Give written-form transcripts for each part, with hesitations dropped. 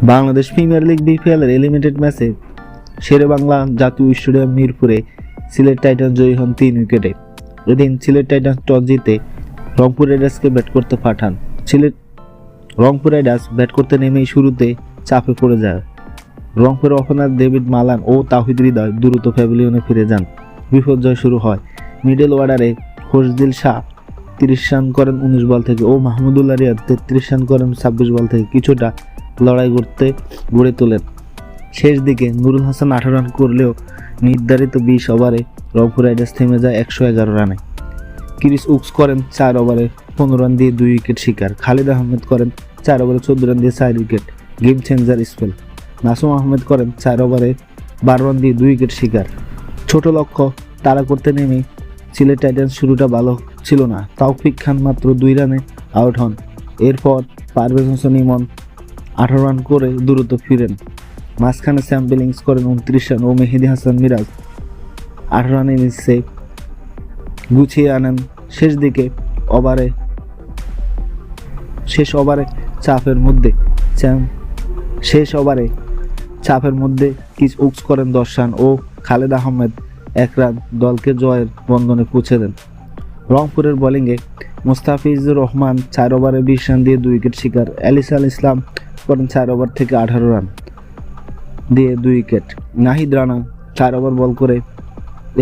Bangladesh premier league BPL এর eliminated ম্যাচে শেরেবাংলা জাতীয় স্টেডিয়াম মিরপুরে সিলেট টাইটান্স জয়ী হন 3 উইকেটে। এদিন সিলেট টাইটান্স টস জিতে রংপুর রাইডার্সকে ব্যাট করতে পাঠান। রংপুর রাইডার্স ব্যাট করতে নেমেই শুরুতে চাপে পড়ে যায়। রংপুরের ওপেনার ডেভিড মালান ও তাওহিদ হৃদয় দ্রুত প্যাভিলিয়নে ফিরে যান। বিপর্যয় শুরু হয়। মিডল অর্ডারে খোশদিল শাহ 30 রান করেন 19 বল থেকে ও মাহমুদুল্লাহ রিয়াদ 33 রান করেন 26 বল থেকে কিছুটা লড়াই করতে গড়ে তোলেন। শেষ দিকে নুরুল হাসান 18 রান করলেও নির্ধারিত 20 ওভারে রংপুর রাইডার্স থেমে যায় 111 রানে। ক্রিস উকস করেন 4 ওভারে 15 রান দিয়ে 2 উইকেট শিকার। খালিদ আহমেদ করেন 4 ওভারে 14 রান দিয়ে 4 wicket, game changer spell. Nasum Ahmed করেন 4 ওভারে 12 রান দিয়ে 2 উইকেট শিকার। ছোট লক্ষ্য তাড়া করতে নেমে সিলেট টাইটান্স শুরুটা ভালো ছিল না। তাওফিক খান মাত্র 2 রানে আউট হন। এরপর পারভেজ হোসেন ইমন 18 রান করে দ্রুত ফিরেন। মাঝখানে স্যাম বিলিংস করেন 29 রান ও মেহেদী হাসান মিরাজ 18 রানের ইনিংসে গুছিয়ে আনেন। শেষ ওভারে চাপের মধ্যে কিস উকস করেন 10 রান ও খালেদ আহমেদ 1 রান দলকে জয়ের বন্ধনে পৌঁছে দেন। রংপুরের বোলিংয়ে মুস্তাফিজুর রহমান 4 ওভারে 20 রান দিয়ে 2 উইকেট শিকার। এলিসাল ইসলাম করেন 4 ওভার থেকে 18 রান দিয়ে 2 উইকেট। নাহিদ রানা 4 ওভার বল করে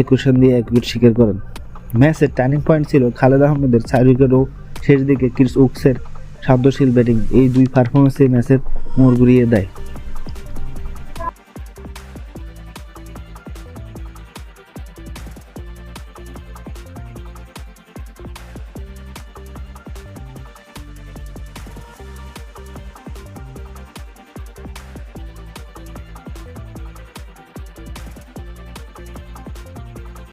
21 রান দিয়ে 1 উইকেট শিকার করেন। ম্যাচের টার্নিং পয়েন্ট ছিল খালেদ আহমেদের 4 উইকেট ও শেষ দিকে ক্রিস উকসের সাধ্যশীল ব্যাটিং। এই দুই পারফরমেন্সে ম্যাচের মোড় ঘুরিয়ে দেয়।